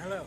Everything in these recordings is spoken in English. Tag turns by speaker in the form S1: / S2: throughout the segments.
S1: Hello.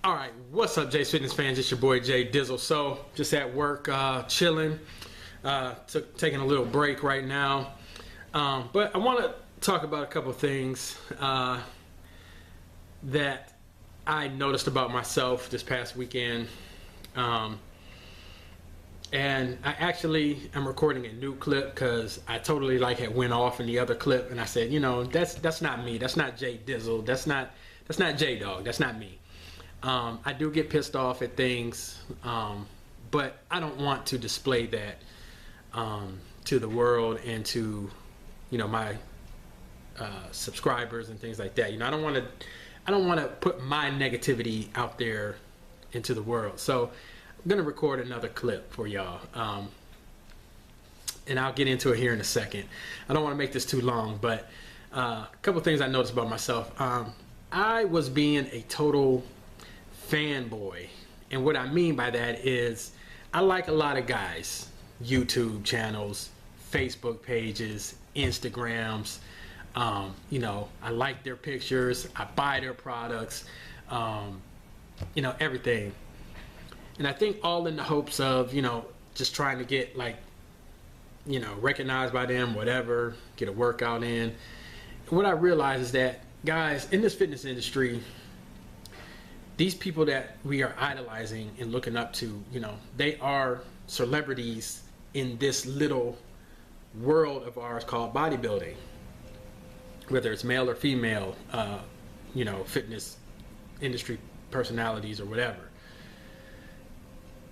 S2: All right, what's up, Jay's Fitness fans? It's your boy Jay Dizzle. So, just at work, chilling, taking a little break right now. But I want to talk about a couple of things that I noticed about myself this past weekend. And I actually am recording a new clip because I totally had went off in the other clip, and I said, you know, that's not me. That's not Jay Dizzle. That's not J Dog. That's not me. I do get pissed off at things, but I don't want to display that to the world and to, you know, my subscribers and things like that. You know, I don't want to put my negativity out there into the world. So I'm gonna record another clip for y'all, and I'll get into it here in a second. I don't want to make this too long, but a couple things I noticed about myself. I was being a total fanboy, and what I mean by that is I like a lot of guys' YouTube channels, Facebook pages, Instagrams. You know, I like their pictures, I buy their products, you know, everything. And I think all in the hopes of, you know, just trying to get, like, you know, recognized by them, whatever, get a workout in. And what I realize is that, guys, in this fitness industry, these people that we are idolizing and looking up to, you know, they are celebrities in this little world of ours called bodybuilding. Whether it's male or female, you know, fitness industry personalities or whatever.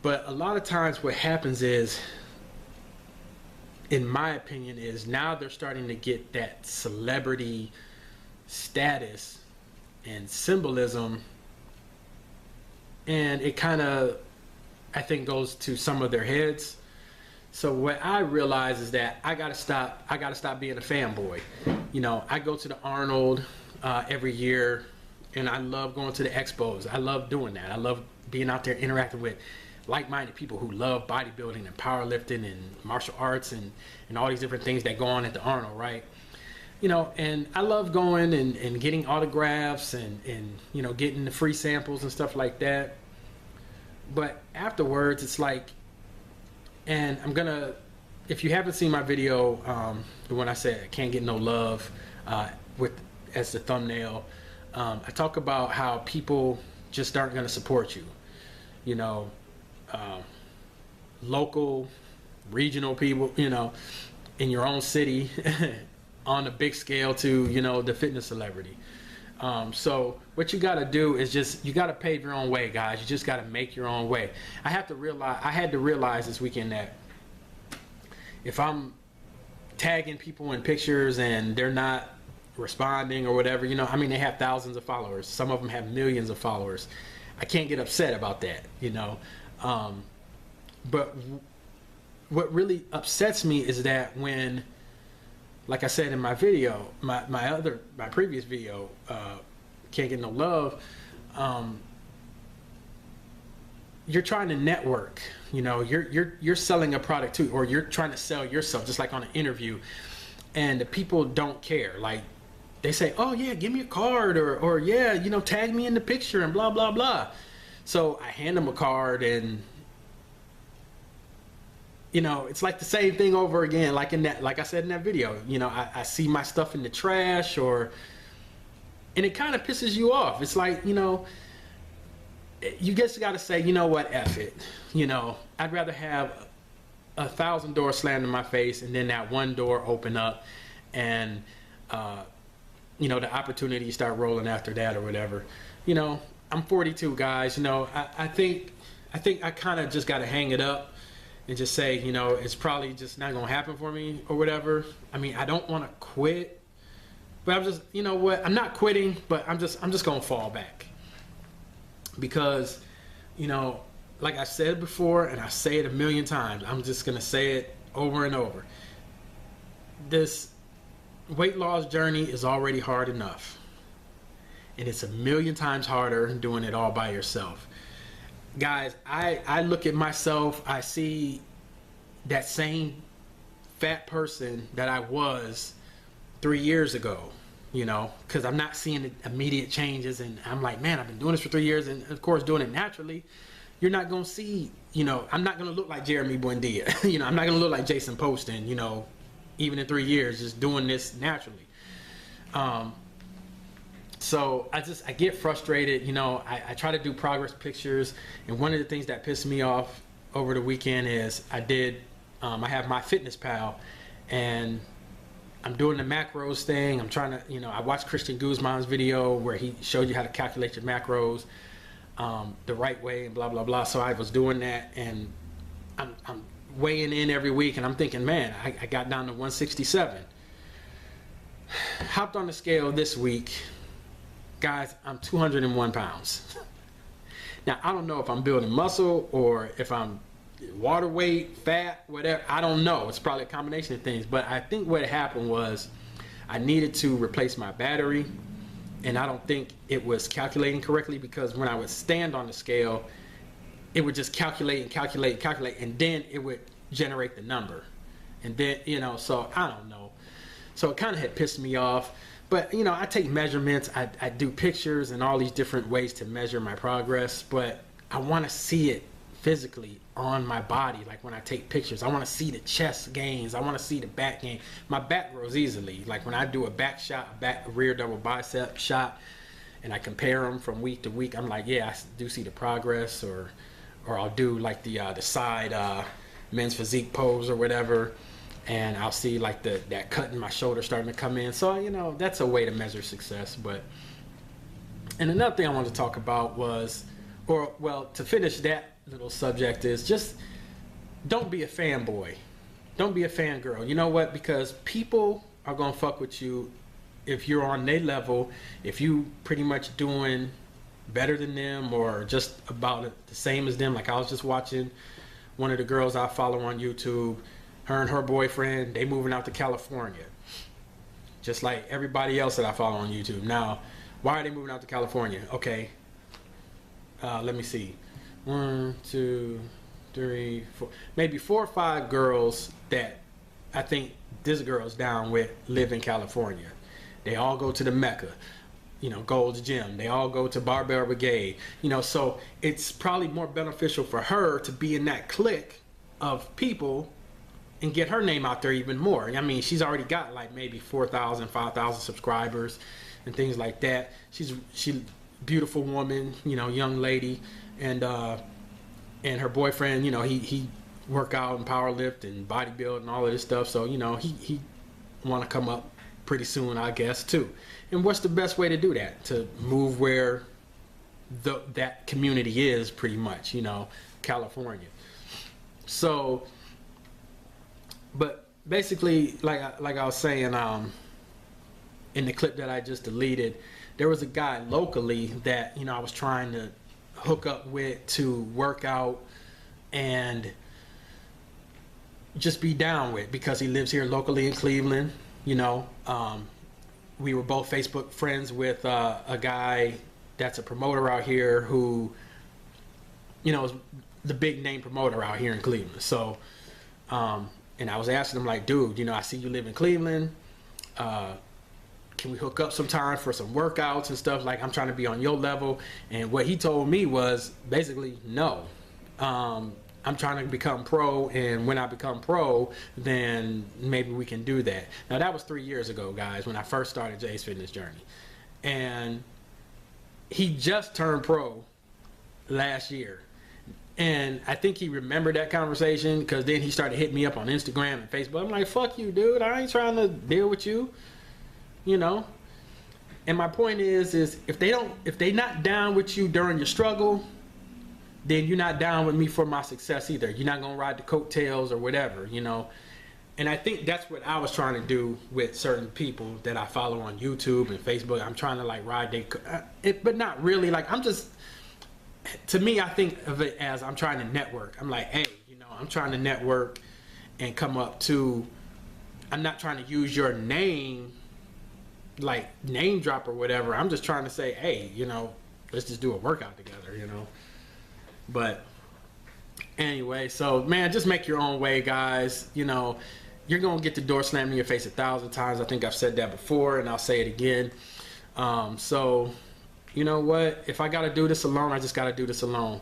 S2: But a lot of times what happens is, in my opinion, is now they're starting to get that celebrity status and symbolism, and it kind of, I think, goes to some of their heads. So what I realize is that I gotta stop being a fanboy. You know, I go to the Arnold every year, and I love going to the expos. I love doing that. I love being out there interacting with like-minded people who love bodybuilding and powerlifting and martial arts and all these different things that go on at the Arnold, right? You know, and I love going and getting autographs and you know, getting the free samples and stuff like that. But afterwards, it's like, and I'm gonna, if you haven't seen my video, the one I said I can't get no love, with as the thumbnail, I talk about how people just aren't gonna support you. You know, local, regional people, you know, in your own city, on a big scale to, you know, the fitness celebrity. So what you got to do is just, you got to pave your own way, guys. You just got to make your own way. I had to realize this weekend that if I'm tagging people in pictures and they're not responding or whatever, you know, I mean, they have thousands of followers. Some of them have millions of followers. I can't get upset about that, you know. But what really upsets me is that when, like I said in my video, my previous video, can't get no love, you're trying to network, you know, you're selling a product too, or you're trying to sell yourself, just like on an interview, and the people don't care. Like, they say, oh yeah, give me a card, or yeah, you know, tag me in the picture and blah blah blah. So I hand them a card, and you know, it's like the same thing over again, like I said in that video. You know, I see my stuff in the trash, and it kind of pisses you off. It's like, you know, you just got to say, you know what, F it. You know, I'd rather have 1,000 doors slammed in my face and then that one door open up, and you know, the opportunity start rolling after that or whatever. You know, I'm 42, guys. You know, I think I kind of just got to hang it up and just say, you know, it's probably just not gonna happen for me or whatever. I mean, I don't want to quit, but I'm just, you know what, I'm not quitting, but I'm just gonna fall back, because, you know, like I said before, and I say it a million times, I'm just gonna say it over and over. This weight loss journey is already hard enough, and it's a million times harder doing it all by yourself. Guys, I look at myself, I see that same fat person that I was 3 years ago, you know, because I'm not seeing the immediate changes, and I'm like, man, I've been doing this for 3 years, and of course doing it naturally, you're not going to see, you know, I'm not going to look like Jeremy Buendia. You know, I'm not going to look like Jason Poston, you know, even in 3 years, just doing this naturally. So I get frustrated, you know, I try to do progress pictures, and one of the things that pissed me off over the weekend is I have my Fitness Pal, and I'm doing the macros thing. I'm trying to, you know, I watched Christian Guzman's video where he showed you how to calculate your macros the right way and blah, blah, blah. So I was doing that, and I'm weighing in every week, and I'm thinking, man, I got down to 167. Hopped on the scale this week. Guys, I'm 201 pounds. Now, I don't know if I'm building muscle or if I'm water weight, fat, whatever. I don't know. It's probably a combination of things. But I think what happened was I needed to replace my battery, and I don't think it was calculating correctly, because when I would stand on the scale, it would just calculate and calculate and calculate, and then it would generate the number. And then, you know, so I don't know. So it kind of had pissed me off. But, you know, I take measurements, I do pictures and all these different ways to measure my progress, but I want to see it physically on my body. Like when I take pictures, I want to see the chest gains, I want to see the back gain. My back grows easily. Like when I do a back shot, a rear double bicep shot, and I compare them from week to week, I'm like, yeah, I do see the progress. Or I'll do like the side men's physique pose or whatever, and I'll see like that cut in my shoulder starting to come in. So, you know, that's a way to measure success. And another thing I wanted to talk about was, to finish that little subject, is just don't be a fanboy. Don't be a fangirl. You know what? Because people are going to fuck with you if you're on their level, if you pretty much doing better than them or just about the same as them. Like I was just watching one of the girls I follow on YouTube. Her and her boyfriend, they moving out to California, just like everybody else that I follow on YouTube. Now, why are they moving out to California? Okay, let me see. 1, 2, 3, 4, maybe 4 or 5 girls that I think this girl's down with live in California. They all go to the Mecca, you know, Gold's Gym. They all go to Barbell Brigade, you know, so it's probably more beneficial for her to be in that clique of people and get her name out there even more. I mean, she's already got like maybe 4,000, 5,000 subscribers and things like that. She's beautiful woman, you know, young lady, and her boyfriend, you know, he work out and power lift and bodybuild and all of this stuff. So, you know, he want to come up pretty soon, I guess, too. And what's the best way to do that? To move where that community is, pretty much, you know, California. So, but basically, like I was saying, in the clip that I just deleted, there was a guy locally that, you know, I was trying to hook up with to work out and just be down with, because he lives here locally in Cleveland. You know, we were both Facebook friends with a guy that's a promoter out here who, you know, is the big name promoter out here in Cleveland. So, and I was asking him, like, dude, you know, I see you live in Cleveland. Can we hook up sometime for some workouts and stuff? Like, I'm trying to be on your level. And what he told me was basically, no. I'm trying to become pro, and when I become pro, then maybe we can do that. Now, that was 3 years ago, guys, when I first started Jay's Fitness Journey. And he just turned pro last year. And I think he remembered that conversation, because then he started hitting me up on Instagram and Facebook. I'm like, fuck you, dude. I ain't trying to deal with you, you know? And my point is if they not down with you during your struggle, then you're not down with me for my success either. You're not going to ride the coattails or whatever, you know? And I think that's what I was trying to do with certain people that I follow on YouTube and Facebook. I'm trying to, like, ride their, but not really. Like, I'm just, to me, I think of it as I'm trying to network. I'm like, hey, you know, I'm trying to network and come up to, I'm not trying to use your name like name drop or whatever. I'm just trying to say, hey, you know, let's just do a workout together, you know. But anyway, so man, just make your own way, guys. You know, you're gonna get the door slammed in your face 1,000 times. I think I've said that before, and I'll say it again. So you know what? If I gotta do this alone, I just gotta do this alone.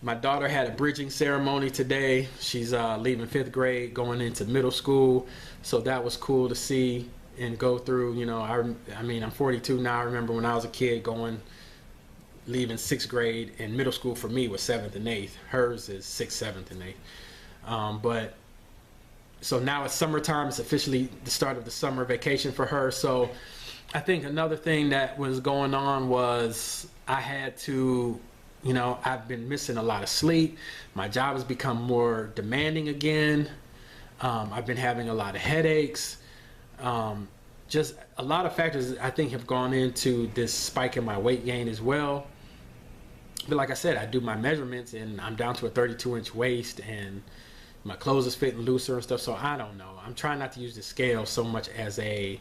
S2: My daughter had a bridging ceremony today. She's leaving 5th grade, going into middle school. So that was cool to see and go through. You know, I mean, I'm 42 now. I remember when I was a kid leaving 6th grade, and middle school for me was 7th and 8th. Hers is 6th, 7th, and 8th. But so now it's summertime. It's officially the start of the summer vacation for her. So I think another thing that was going on was I had to, you know, I've been missing a lot of sleep. My job has become more demanding again. I've been having a lot of headaches. Just a lot of factors I think have gone into this spike in my weight gain as well. But like I said, I do my measurements and I'm down to a 32-inch waist, and my clothes is fitting looser and stuff. So I don't know. I'm trying not to use the scale so much as a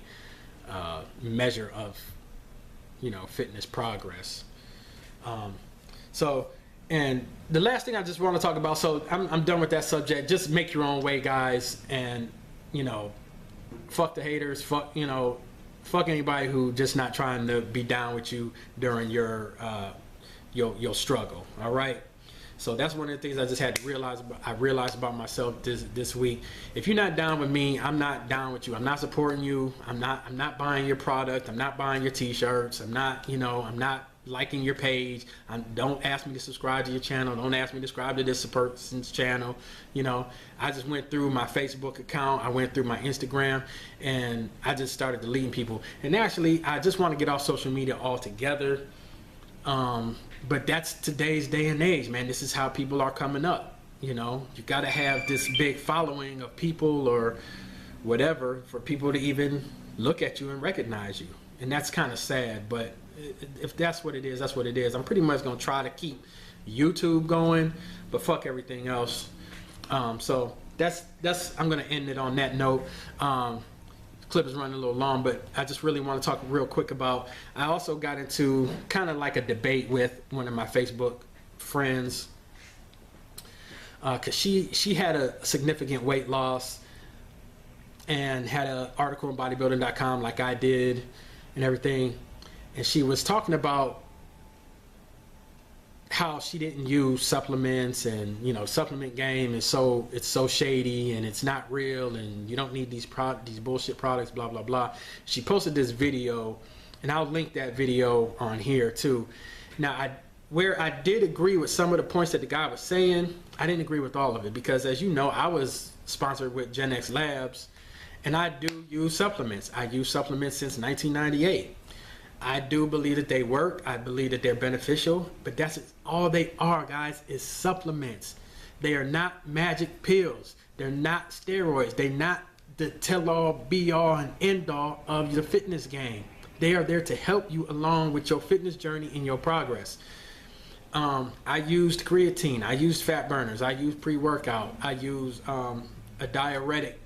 S2: measure of, you know, fitness progress. So, and the last thing I just want to talk about, so I'm done with that subject. Just make your own way, guys, and, you know, fuck the haters, fuck, you know, fuck anybody who just not trying to be down with you during your struggle, all right? So that's one of the things I just had to realize. I realized about myself this week. If you're not down with me, I'm not down with you. I'm not supporting you. I'm not buying your product. I'm not buying your t-shirts. I'm not liking your page. Don't ask me to subscribe to your channel. Don't ask me to subscribe to this person's channel. You know, I just went through my Facebook account. I went through my Instagram, and I just started deleting people. And actually, I just want to get off social media altogether. But that's today's day and age, man. This is how people are coming up. You know, you got to have this big following of people or whatever for people to even look at you and recognize you. And that's kind of sad, but if that's what it is, that's what it is. I'm pretty much going to try to keep YouTube going, but fuck everything else. So that's I'm going to end it on that note. Clip is running a little long, but I just really want to talk real quick about, I also got into kind of like a debate with one of my Facebook friends, because she had a significant weight loss and had an article on bodybuilding.com like I did and everything, and she was talking about how she didn't use supplements, and you know, supplement game is it's so shady and it's not real, and you don't need these bullshit products, blah blah blah. She posted this video, and I'll link that video on here too. Now, where I did agree with some of the points that the guy was saying, I didn't agree with all of it, because as you know, I was sponsored with Gen X Labs, and I do use supplements. I use supplements since 1998. I do believe that they work. I believe that they're beneficial, but that's all they are, guys, is supplements. They are not magic pills. They're not steroids. They're not the tell-all, be-all, and end-all of the fitness game. They are there to help you along with your fitness journey and your progress. I used creatine. I used fat burners. I used pre-workout. I used a diuretic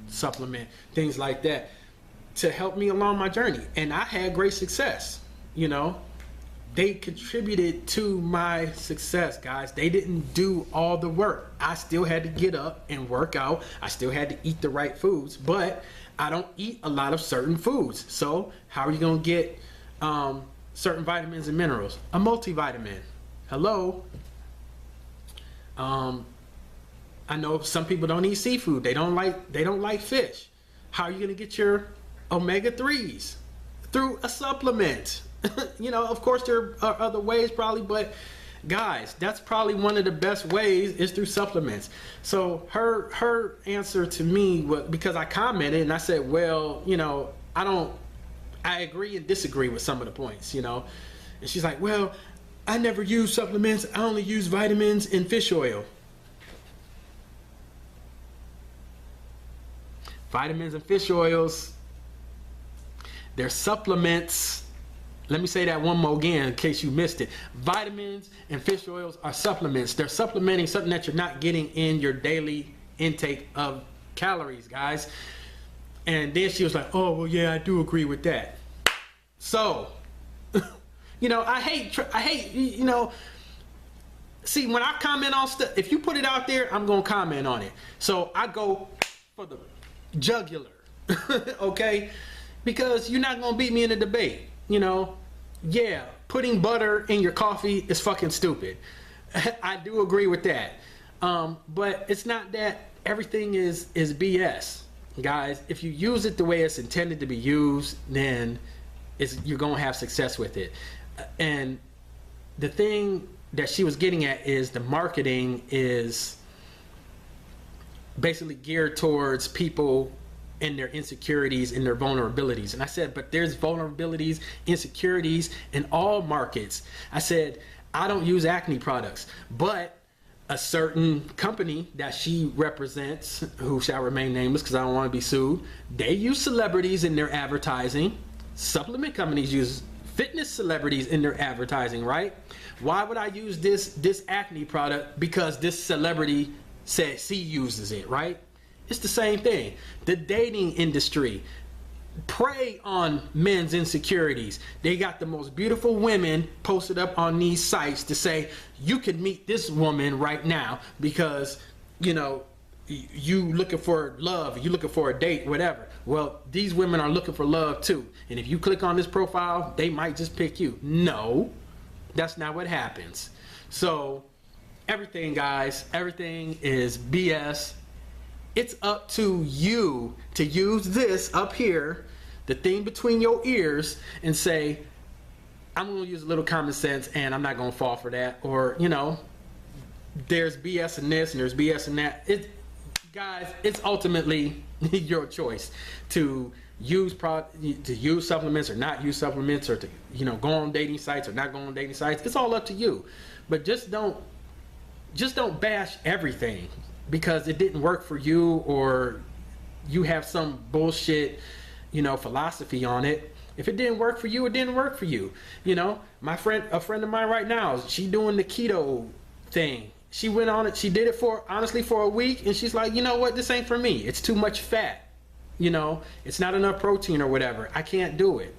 S2: supplement, things like that, to help me along my journey, and I had great success. You know, they contributed to my success, guys. They didn't do all the work. I still had to get up and work out. I still had to eat the right foods, but I don't eat a lot of certain foods. So how are you gonna get certain vitamins and minerals? A multivitamin. Hello. I know some people don't eat seafood. They don't like fish. How are you gonna get your omega-3s? Through a supplement. You know, of course there are other ways probably, but guys, that's probably one of the best ways, is through supplements. So her answer to me was, because I commented and I said, well, you know, I agree and disagree with some of the points, you know. And she's like, well, I never use supplements. I only use vitamins and fish oil. Vitamins and fish oils, they're supplements. Let me say that one more again in case you missed it. Vitamins and fish oils are supplements. They're supplementing something that you're not getting in your daily intake of calories, guys. And then she was like, oh, well, yeah, I do agree with that. So, you know, I hate, you know, see, when I comment on stuff, if you put it out there, I'm going to comment on it. So I go for the jugular, okay? Because you're not going to beat me in a debate, you know? Yeah, putting butter in your coffee is fucking stupid. I do agree with that. But it's not that everything is BS. Guys, if you use it the way it's intended to be used, then you're going to have success with it. And the thing that she was getting at is the marketing is basically geared towards people and their insecurities and their vulnerabilities. And I said, but there's vulnerabilities, insecurities in all markets. I said, I don't use acne products, but a certain company that she represents, who shall remain nameless because I don't want to be sued, they use celebrities in their advertising. Supplement companies use fitness celebrities in their advertising, right? Why would I use this acne product? Because this celebrity says she uses it, right? It's the same thing. The dating industry prey on men's insecurities. They got the most beautiful women posted up on these sites to say, you can meet this woman right now because, you know, you looking for love, you looking for a date, whatever. Well, these women are looking for love too. And if you click on this profile, they might just pick you. No, that's not what happens. So everything, guys, everything is BS. It's up to you to use this up here, the thing between your ears, and say, I'm going to use a little common sense and I'm not going to fall for that. Or, you know, there's BS in this and there's BS in that. Guys, it's ultimately your choice to use supplements or not use supplements, or to, you know, go on dating sites or not go on dating sites. It's all up to you. But just don't bash everything because it didn't work for you, or you have some bullshit, you know, philosophy on it. If it didn't work for you, it didn't work for you. You know, a friend of mine right now, she doing the keto thing. She went on it. She did it honestly for a week, and she's like, you know what? This ain't for me. It's too much fat. You know, it's not enough protein or whatever. I can't do it.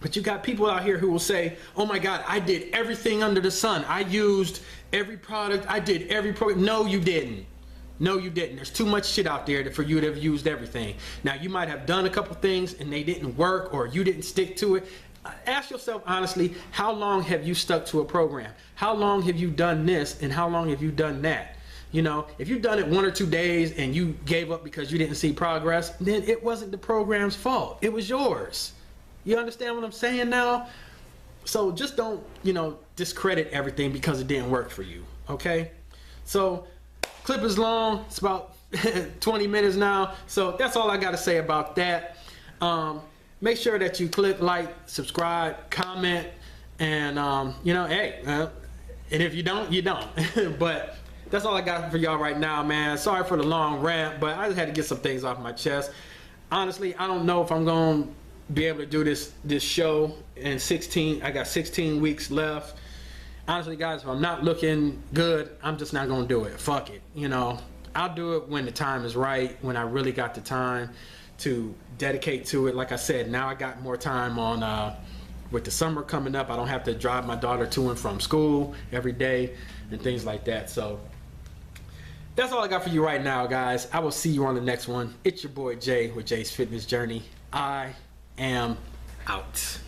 S2: But you got people out here who will say, oh my God, I did everything under the sun. I used every product. I did every program. No, you didn't. No, you didn't. There's too much shit out there for you to have used everything. Now, you might have done a couple things and they didn't work, or you didn't stick to it. Ask yourself honestly, how long have you stuck to a program? How long have you done this and how long have you done that? You know, if you've done it 1 or 2 days and you gave up because you didn't see progress, then it wasn't the program's fault. It was yours. You understand what I'm saying now? So just don't, you know, discredit everything because it didn't work for you, okay? So clip is long. It's about 20 minutes now. So that's all I got to say about that. Make sure that you click like, subscribe, comment, and, you know, hey, and if you don't, you don't. But that's all I got for y'all right now, man. Sorry for the long rant, but I just had to get some things off my chest. Honestly, I don't know if I'm going to be able to do this show in 16. I got 16 weeks left. Honestly, guys, if I'm not looking good, I'm just not going to do it. Fuck it. You know, I'll do it when the time is right, when I really got the time to dedicate to it. Like I said, now I got more time on with the summer coming up. I don't have to drive my daughter to and from school every day and things like that. So that's all I got for you right now, guys. I will see you on the next one. It's your boy Jay with Jay's Fitness Journey. I am out.